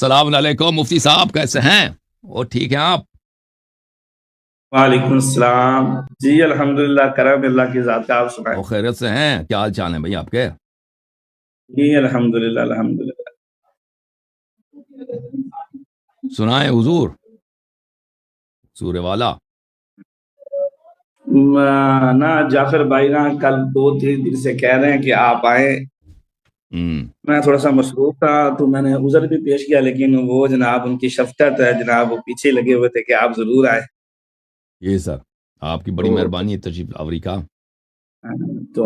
السلام علیکم مفتی صاحب، کیسے ہیں؟ وہ ٹھیک ہیں آپ؟ وعلیکم السلام جی، الحمدللہ، کرم اللہ کی ذات کا، آپ سنائیں؟ وہ خیریت سے ہیں؟ کیا حال چال ہیں بھائی آپ کے؟ جی الحمدللہ الحمدللہ۔ سنائیں حضور، سورہ والا۔ نا جعفر بھائی نا کل 2-3 دن سے کہہ رہے ہیں کہ آپ آئیں، میں تھوڑا سا مصروف تھا تو میں نے عذر بھی پیش کیا، لیکن وہ جناب ان کی شفقت ہے جناب، وہ پیچھے لگے ہوئے تھے کہ آپ ضرور آئیں۔ یہ سر آپ کی بڑی تو مہربانی ہے تشریف آوری کا۔ تو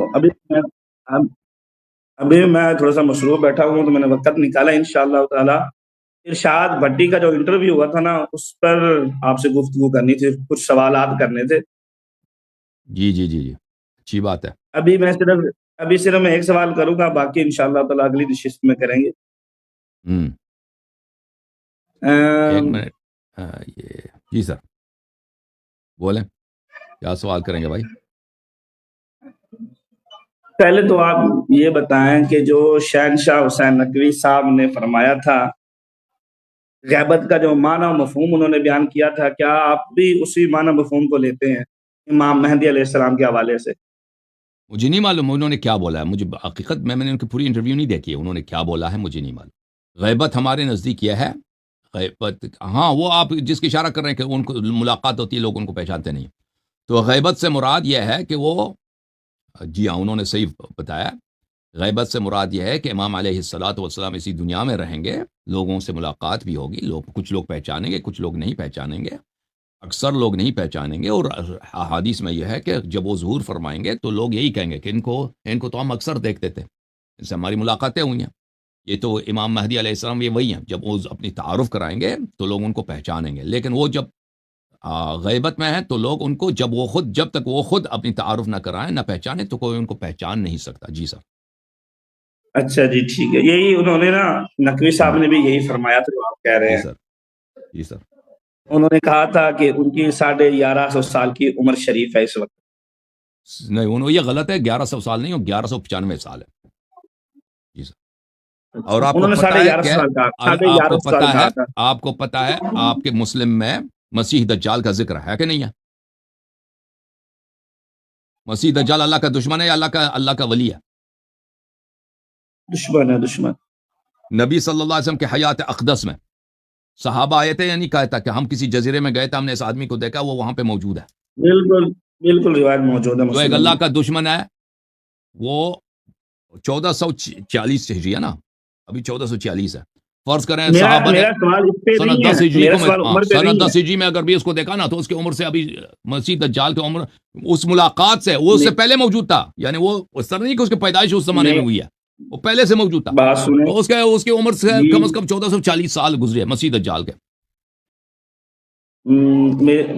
ابھی میں تھوڑا سا مصروف بیٹھا ہوں تو میں نے وقت نکالا انشاءاللہ تعالی۔ ارشاد بھٹی کا جو انٹرویو ہوا تھا نا، اس پر آپ سے گفتگو کرنی تھی، کچھ سوالات کرنے تھے۔ جی جی جی جی، اچھی بات ہے۔ ابھی صرف میں ایک سوال کروں گا، باقی انشاءاللہ تعالی اگلی نشست میں کریں گے۔ ایک منٹ، یہ جی سر بولیں، کیا سوال کریں گے بھائی؟ پہلے تو آپ یہ بتائیں کہ جو شہنشاہ حسین نقوی صاحب نے فرمایا تھا، غیبت کا جو معنی و مفہوم انہوں نے بیان کیا تھا، کیا آپ بھی اسی معنی مفہوم کو لیتے ہیں امام مہدی علیہ السلام کے حوالے سے؟ مجھے نہیں معلوم انہوں نے کیا بولا ہے، مجھے حقیقت میں نے ان کی پوری انٹرویو نہیں دیکھی ہے، انہوں نے کیا بولا ہے مجھے نہیں معلوم۔ غیبت ہمارے نزدیک یہ ہے، غیبت ہاں وہ آپ جس کی اشارہ کر رہے ہیں کہ ان کو ملاقات ہوتی ہے، لوگ ان کو پہچانتے نہیں، تو غیبت سے مراد یہ ہے کہ وہ، جی ہاں انہوں نے صحیح بتایا، غیبت سے مراد یہ ہے کہ امام علیہ الصلوۃ والسلام اسی دنیا میں رہیں گے، لوگوں سے ملاقات بھی ہوگی، کچھ لوگ پہچانیں گے، کچھ لوگ نہیں پہچانیں گے، اکثر لوگ نہیں پہچانیں گے، اور احادیث میں یہ ہے کہ جب وہ ظہور فرمائیں گے تو لوگ یہی کہیں گے کہ ان کو تو ہم اکثر دیکھتے تھے، ان سے ہماری ملاقاتیں ہوئی ہیں، یہ تو امام مہدی علیہ السلام یہ وہی ہیں، جب وہ اپنی تعارف کرائیں گے تو لوگ ان کو پہچانیں گے، لیکن وہ جب غیبت میں ہے تو لوگ ان کو جب تک وہ خود اپنی تعارف نہ کرائیں نہ پہچانے تو کوئی ان کو پہچان نہیں سکتا۔ جی سر۔ اچھا جی ٹھیک ہے، یہی انہوں نے نا، نقوی صاحب نے بھی یہی فرمایا تھا جو آپ کہہ رہے جی ہیں۔ سر، جی سر۔ انہوں نے کہا تھا کہ ان کی 1150 سال کی عمر شریف ہے اس وقت۔ نہیں انہوں یہ غلط ہے، 1100 سال نہیں، وہ 1195 سال ہے۔ جی سر۔ اور آپ کو انہوں نے پتا ہے 1150 کہ سال کہا، آپ کو 1150 سال پتا ہے کہا تھا۔ آپ کے مسلم میں مسیح دجال کا ذکر ہے کہ نہیں ہے؟ مسیح دجال اللہ کا دشمن ہے یا اللہ کا ولی ہے؟ دشمن ہے، دشمن۔ نبی صلی اللہ علیہ وسلم کے حیات اقدس میں صحابہ آئے تھے یا نہیں کہا تھا کہ ہم کسی جزیرے میں گئے تھے، ہم نے اس آدمی کو دیکھا، وہ وہاں پہ موجود ہے؟ بالکل بالکل، روایت موجود ہے جو ایک مسلم اللہ میں۔ کا دشمن ہے وہ 1440 ہجری ہے نا، ابھی 1440 ہے، فرض کریں صحابہ نے میرا سوال اس پہ سنت نہیں 10 ہے، ہجری میرا کو میں سوال عمر پہ سنت نہیں 10 ہجری میں اگر بھی اس کو دیکھا نا تو اس کی عمر سے ابھی مسیح دجال کی عمر اس ملاقات سے وہ اس سے ہے۔ پہلے موجود تھا، یعنی وہ اس طرح نہیں کہ اس کی پیدائش اس زمانے میں ہوئی ہے، وہ پہلے سے موجود تھا، بات سنیں تو اس کی عمر سے جی، کم از کم 1440 سال گزرے مسیح دجال کے۔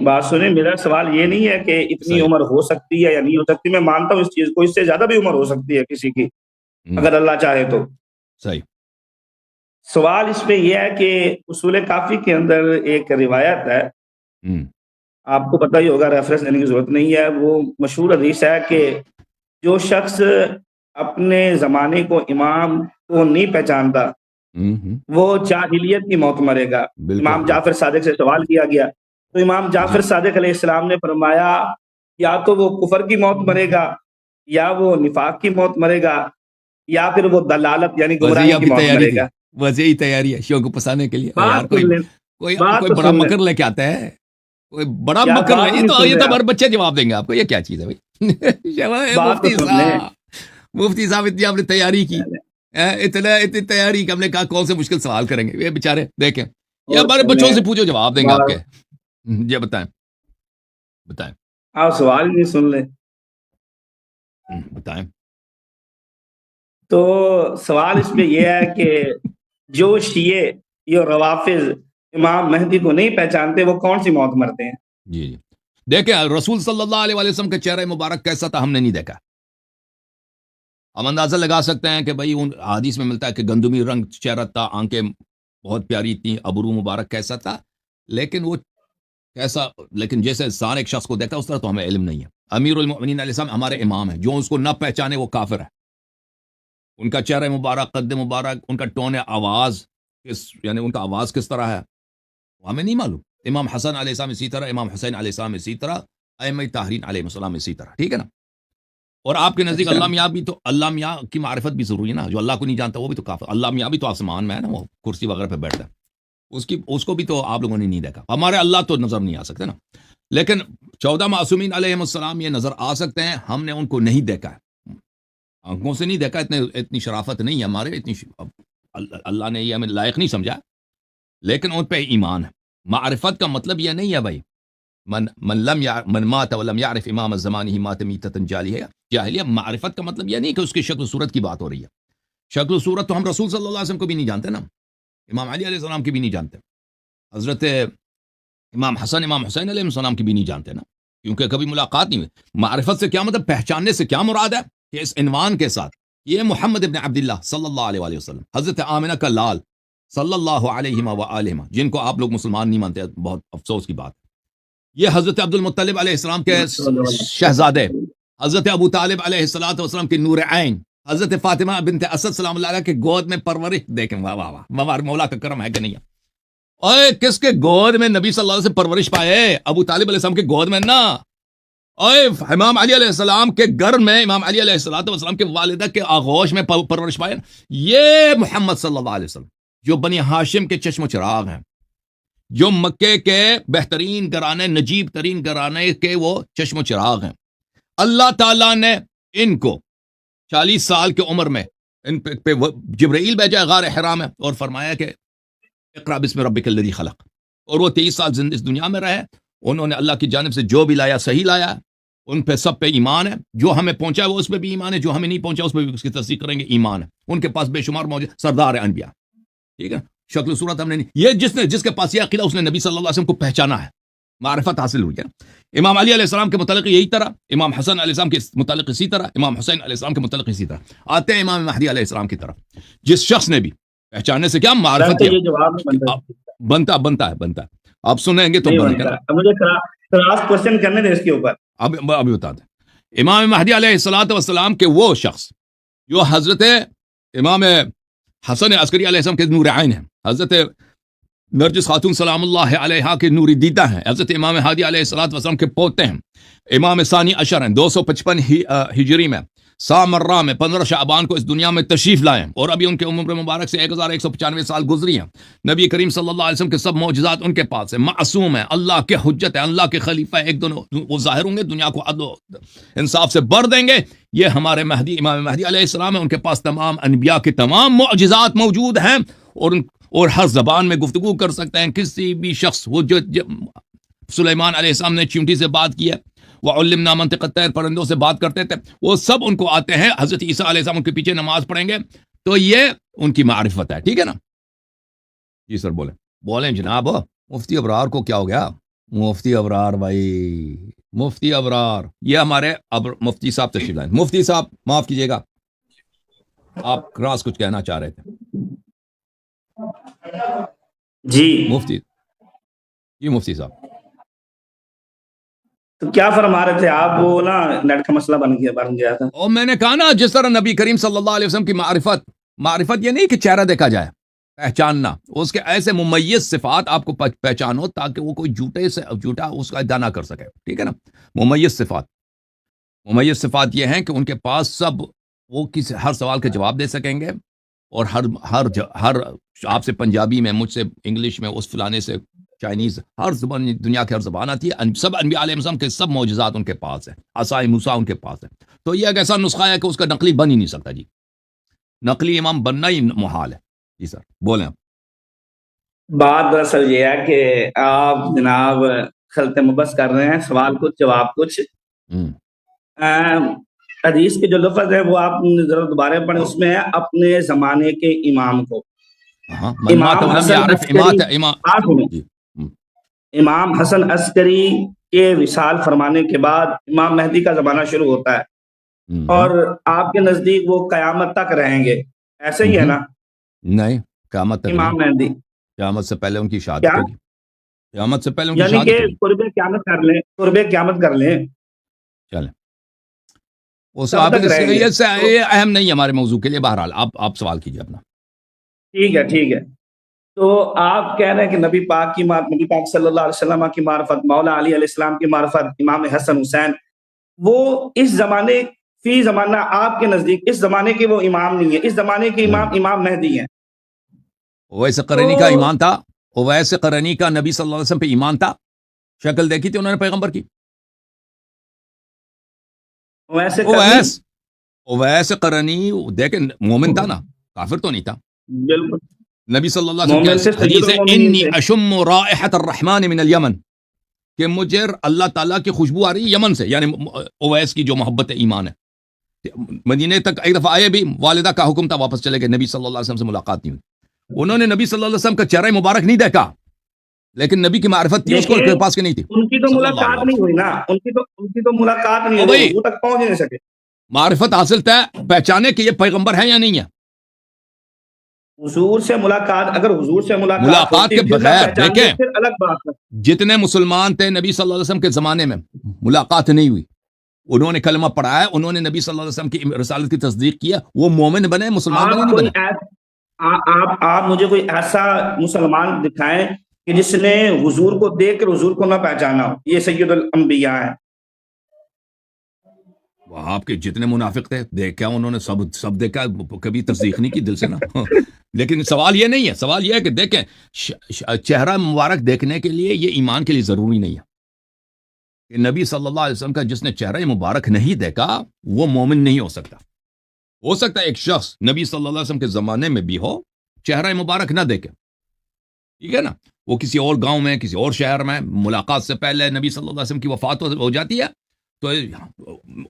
بات سنیں، میرا سوال یہ نہیں ہے کہ اتنی صحیح۔ عمر ہو سکتی ہے یا نہیں ہو سکتی، میں مانتا ہوں اس چیز کو، اس سے زیادہ بھی عمر ہو سکتی ہے کسی کی، اگر اللہ چاہے تو۔ صحیح۔ سوال اس پہ یہ ہے کہ اصول کافی کے اندر ایک روایت ہے، آپ کو پتہ ہی ہوگا، ریفرنس دینے کی ضرورت نہیں ہے، وہ مشہور حدیث ہے کہ جو شخص اپنے زمانے کو امام کو نہیں پہچانتا وہ جاہلیت کی موت مرے گا۔ بالکل امام جعفر صادق سے سوال کیا گیا تو امام جعفر صادق علیہ السلام نے فرمایا یا تو وہ کفر کی موت مرے گا، یا وہ نفاق کی موت مرے گا، یا پھر وہ دلالت یعنی گمراہی کی موت مرے گا۔ بس یہی تیاری ہے شوق کو پسانے کے لیے، یار بات سن لیں، بات کوئی تو بڑا سن لیں، مکر لے کے آتا ہے، کوئی بڑا یار مکر بات لے، نہیں سن یہ رہے تو ہر آپ، بچے جواب دیں گے آپ کو، یہ کیا چیز ہے بھائی؟ بات تو سن لیں۔ مفتی صاحب اتنی آپ نے تیاری کی، اتنی تیاری کہ ہم نے کہا کون سے مشکل سوال کریں گے، یہ بےچارے دیکھیں، یہ اور ہمارے بچوں سے پوچھو جواب دیں گے آپ کے۔ بات یہ بتائیں آپ سوال ہی نہیں سن لیں۔ بتائیں۔ تو سوال اس پہ یہ ہے کہ جو شیعہ یا روافض امام مہدی کو نہیں پہچانتے وہ کون سی موت مرتے ہیں؟ جی جی دیکھیں رسول صلی اللہ علیہ وسلم کا چہرہ مبارک کیسا تھا ہم نے نہیں دیکھا، ہم اندازہ لگا سکتے ہیں کہ بھائی ان حدیث میں ملتا ہے کہ گندمی رنگ چہرہ تھا، آنکھیں بہت پیاری تھیں، ابرو مبارک کیسا تھا، لیکن وہ کیسا، لیکن جیسے انسان ایک شخص کو دیکھتا ہے اس طرح تو ہمیں علم نہیں ہے۔ امیر المؤمنین علیہ السلام ہمارے امام ہیں، جو اس کو نہ پہچانے وہ کافر ہے۔ ان کا چہرہ مبارک، قد مبارک، ان کا ٹون آواز، یعنی ان کا آواز کس طرح ہے وہ ہمیں نہیں معلوم. امام حسن علیہ السلام اسی طرح, امام حسین علیہ السلام اسی طرح, ائمہ طاہرین علیہ السلام اسی طرح, ٹھیک ہے نا. اور آپ کے نزدیک اچھا اللہ میاں بھی, تو اللہ میاں کی معرفت بھی ضروری ہے نا. جو اللہ کو نہیں جانتا وہ بھی تو کافر. اللہ میاں بھی تو آسمان میں ہے نا, وہ کرسی وغیرہ پہ بیٹھتا ہے, اس کو بھی تو آپ لوگوں نے نہیں دیکھا. ہمارے اللہ تو نظر نہیں آ سکتے نا, لیکن 14 معصومین علیہ السلام یہ نظر آ سکتے ہیں. ہم نے ان کو نہیں دیکھا ہے, آنکھوں سے نہیں دیکھا. اتنی شرافت نہیں ہے ہمارے, اللہ نے یہ ہمیں لائق نہیں سمجھا, لیکن ان پہ ایمان ہے. معرفت کا مطلب یہ نہیں ہے بھائی من مات ولم يعرف امام الزمان مات میتۃ جاہلیہ. معرفت کا مطلب یہ نہیں کہ اس کی شکل و صورت کی بات ہو رہی ہے. شکل و صورت تو ہم رسول صلی اللہ علیہ وسلم کو بھی نہیں جانتے نا, امام علی علیہ السلام کی بھی نہیں جانتے, حضرت امام حسن امام حسین علیہ السلام کی بھی نہیں جانتے نا, کیونکہ کبھی ملاقات نہیں ہوئی. معرفت سے کیا مطلب, پہچاننے سے کیا مراد ہے کہ اس عنوان کے ساتھ یہ محمد ابن عبداللہ صلی اللہ علیہ وآلہ وسلم, حضرت آمنہ کا لال صلی اللہ علیہ وآلہ, جن کو آپ لوگ مسلمان نہیں مانتے, بہت افسوس کی بات. یہ حضرت عبد المطلب علیہ السلام کے شہزادے, حضرت ابو طالب علیہ السلام کے نور عین, حضرت فاطمہ بنت اسد سلام اللہ علیہ کے گود میں پرورش. دیکھیں واہ واہ واہ, ہمارے مولا کا کرم ہے کہ نہیں. اوے کس کے گود میں نبی صلی اللہ علیہ وسلم پرورش پائے؟ ابو طالب علیہ السلام کے گود میں نا. اوے امام علی علیہ السلام کے گھر میں امام علی علیہ السلام کے والدہ کے آغوش میں پرورش پائے. یہ محمد صلی اللہ علیہ وسلم جو بنی ہاشم کے چشم و چراغ ہیں, جو مکے کے بہترین گھرانے, نجیب ترین گھرانے کے وہ چشم و چراغ ہیں. اللہ تعالیٰ نے ان کو 40 سال کی عمر میں ان پہ جبرائیل بھیجا غار حرا میں, اور فرمایا کہ اقرا بسم ربک الذی خلق. اور وہ 23 سال اس دنیا میں رہے. انہوں نے اللہ کی جانب سے جو بھی لایا صحیح لایا. ان پہ سب پہ ایمان ہے. جو ہمیں پہنچا ہے وہ اس پہ بھی ایمان ہے, جو ہمیں نہیں پہنچا اس پہ بھی اس کی تصدیق کریں گے, ایمان ہے. ان کے پاس بے شمار موجود سردار انبیاء, ٹھیک ہے. شکل صورت ہم نے نہیں, یہ جس کے پاس یہ عقیدہ, اس نے نبی صلی اللہ علیہ وسلم کو پہچانا ہے, معرفت حاصل ہوئی ہے. امام علی علیہ السلام کے متعلق یہی طرح, امام حسن علیہ السلام کے متعلق اسی طرح, امام حسین علیہ السلام کے متعلق اسی طرح. آتے ہیں امام مہدی علیہ السلام کی طرف. جس شخص نے بھی پہچاننے سے کیا معرفت بنتا ہے. آپ سنیں گے تو مجھے کراس کوسچن کرنے دیں اس کے اوپر. ابھی بتا دیں. امام مہدی علیہ السلام کے وہ شخص جو حضرت امام حسن عسکری علیہ السلام کے نور عین ہیں, حضرت نرجس خاتون سلام اللہ علیہا کے نوری دیدہ ہیں, حضرت امام ہادی علیہ السلام کے پوتے ہیں, امام ثانی عشر ہیں, 255 ہجری میں سامرہ میں 15 شعبان کو اس دنیا میں تشریف لائے, اور ابھی ان کے عمر مبارک سے 1195 سال گزری ہیں. نبی کریم صلی اللہ علیہ وسلم کے سب معجزات ان کے پاس ہیں, معصوم ہیں, اللہ کے حجت ہیں, اللہ کے خلیفہ ہیں. ایک دن وہ ظاہر ہوں گے, دنیا کو عدل و انصاف سے بھر دیں گے. یہ ہمارے مہدی امام مہدی علیہ السلام ہیں. ان کے پاس تمام انبیاء کے تمام معجزات موجود ہیں, اور ہر زبان میں گفتگو کر سکتے ہیں. کسی بھی شخص, وہ جو سلیمان علیہ السلام نے چیونٹی سے بات کی ہے, وَعُلِّمْنَا مَنطِقَ الطَّيْرِ, پرندوں سے بات کرتے تھے, وہ سب ان کو آتے ہیں. حضرت عیسیٰ علیہ السلام ان کے پیچھے نماز پڑھیں گے, تو یہ ان کی معرفت ہے, ٹھیک ہے نا. جی سر بولیں جناب. مفتی ابرار کو کیا ہو گیا؟ مفتی ابرار بھائی, مفتی ابرار, یہ ہمارے مفتی صاحب تشریف لائیں. مفتی صاحب معاف کیجیے گا, آپ کراس کچھ کہنا چاہ رہے تھے. جی مفتی صاحب تو کیا فرما رہے تھے آپ؟ وہ نا نیٹ کا مسئلہ بن گیا تھا. اور میں نے کہا نا, جس طرح نبی کریم صلی اللہ علیہ وسلم کی معرفت یہ نہیں کہ چہرہ دیکھا جائے, پہچاننا, اس کے ایسے ممیز صفات آپ کو پہچانو تاکہ وہ کوئی جھوٹا اس کا ادعا نہ کر سکے, ٹھیک ہے نا. ممیز صفات یہ ہیں کہ ان کے پاس سب, وہ ہر سوال کے جواب دے سکیں گے, اور ہر آپ سے پنجابی میں, مجھ سے انگلش میں, اس فلانے سے چائنیز, ہر زبان, دنیا کی ہر زبان آتی ہے. سب انبیاء علیہ السلام کے سب معجزات ان کے پاس ہیں, عصائے موسیٰ ان کے پاس ہے. تو یہ ایک ایسا نسخہ ہے کہ اس کا نقلی بن ہی نہیں سکتا. جی نقلی امام بننا ہی محال ہے. جی سر بولیں. بات دراصل یہ ہے کہ آپ جناب خلط مبس کر رہے ہیں, سوال کچھ جواب کچھ. حدیث کے جو لفظ ہے وہ آپ ذرا دوبارہ پڑھیں, اس میں ہے اپنے زمانے کے امام کو. امام حسن عسکری کے وصال فرمانے کے بعد امام مہدی کا زمانہ شروع ہوتا ہے, اور آپ کے نزدیک وہ قیامت تک رہیں گے, ایسے ہی ہے نا؟ نہیں, قیامت تک امام مہدی قیامت سے پہلے ان کی شادی ہوگی. قیامت سے پہلے ان کی یعنی شادی کہ قرب قیامت کر لیں. چلیں, یہ اہم نہیں ہے ہمارے موضوع کے لیے. بہرحال آپ سوال کیجیے اپنا. ٹھیک ہے. تو آپ کہہ رہے ہیں کہ نبی پاک صلی اللہ علیہ وسلم کی معرفت، مولا علی علیہ السلام کی معرفت، امام حسن حسین، وہ اس زمانے فی زمانہ آپ کے نزدیک اس زمانے کے وہ امام نہیں ہے، اس زمانے کے امام مہدی ہیں. اویس قرنی کا ایمان تھا، اویس قرنی کا نبی صلی اللہ علیہ وسلم پہ ایمان تھا، شکل دیکھی تھی انہوں نے پیغمبر کی. اویس قرنی دیکھیں مومن تھا نا، کافر تو نہیں تھا. بالکل نبی صلی اللہ علیہ وسلم کی حدیث ہے انی اشم رائحۃ الرحمن من الیمن، کہ مجھے اللہ تعالیٰ کی خوشبو آ رہی ہے یمن سے، یعنی اویس کی جو محبت ایمان ہے. مدینے تک ایک دفعہ آئے بھی، والدہ کا حکم تھا واپس چلے گئے، نبی صلی اللہ علیہ وسلم سے ملاقات نہیں ہوئی. انہوں نے نبی صلی اللہ علیہ وسلم کا چہرہ مبارک نہیں دیکھا، لیکن نبی کی معرفت تھی اس کو کے پاس کے نہیں تھی. ان کی تو ملاقات نہیں ہوئی نا، ان کی تو ملاقات نہیں ہوئی، وہ تک پہنچ نہیں سکے. معرفت حاصل تھا، پہچانے کہ یہ پیغمبر ہے یا نہیں ہے. حضور سے ملاقات، اگر حضور سے ملاقات کے بغیر دیکھیں الگ بات ہے. جتنے مسلمان تھے نبی صلی اللہ علیہ وسلم کے زمانے میں ملاقات نہیں ہوئی، انہوں نے کلمہ پڑھا ہے، انہوں نے نبی صلی اللہ علیہ وسلم کی رسالت کی تصدیق کیا، وہ مومن بنے، مسلمان نہیں بنے. آپ مجھے کوئی ایسا مسلمان دکھائیں کہ جس نے حضور کو دیکھ کر حضور کو نہ پہچانا ہو. یہ سید الانبیاء ہیں. آپ کے جتنے منافق تھے دیکھا انہوں نے، سب دیکھا، کبھی تصدیق نہیں کی دل سے نا. لیکن سوال یہ نہیں ہے، سوال یہ ہے کہ دیکھیں چہرہ مبارک دیکھنے کے لیے یہ ایمان کے لیے ضروری نہیں ہے. کہ نبی صلی اللہ علیہ وسلم کا جس نے چہرہ مبارک نہیں دیکھا وہ مومن نہیں ہو سکتا. ہو سکتا ہے ایک شخص نبی صلی اللہ علیہ وسلم کے زمانے میں بھی ہو، چہرہ مبارک نہ دیکھے، ٹھیک ہے نا، وہ کسی اور گاؤں میں، کسی اور شہر میں، ملاقات سے پہلے نبی صلی اللہ علیہ وسلم کی وفات ہو جاتی ہے، تو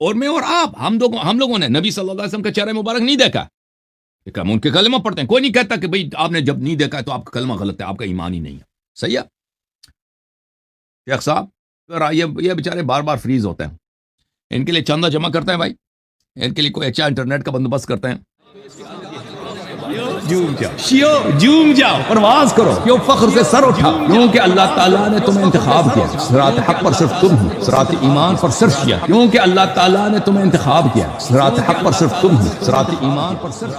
اور میں اور آپ ہم لوگوں نے نبی صلی اللہ علیہ وسلم کا چہرہ مبارک نہیں دیکھا. ہم ان کے کلمہ پڑھتے ہیں، کوئی نہیں کہتا کہ بھئی آپ نے جب نہیں دیکھا ہے تو آپ کا کلمہ غلط ہے، آپ کا ایمان ہی نہیں ہے. صحیح ہے شیخ صاحب؟ یہ بیچارے بار بار فریز ہوتے ہیں، ان کے لیے چندہ جمع کرتے ہیں بھائی، ان کے لیے کوئی اچھا انٹرنیٹ کا بندوبست کرتے ہیں. جوم جاؤ پرواز کرو، کیوں فخر سے سر اٹھا، کیونکہ اللہ تعالیٰ نے تمہیں انتخاب کیا. صراط حق پر صرف تم ہو، صراط ایمان پر صرف کیا، کیونکہ اللہ تعالیٰ نے تمہیں انتخاب کیا. صراط حق پر صرف تم ہو، صراط ایمان پر صرف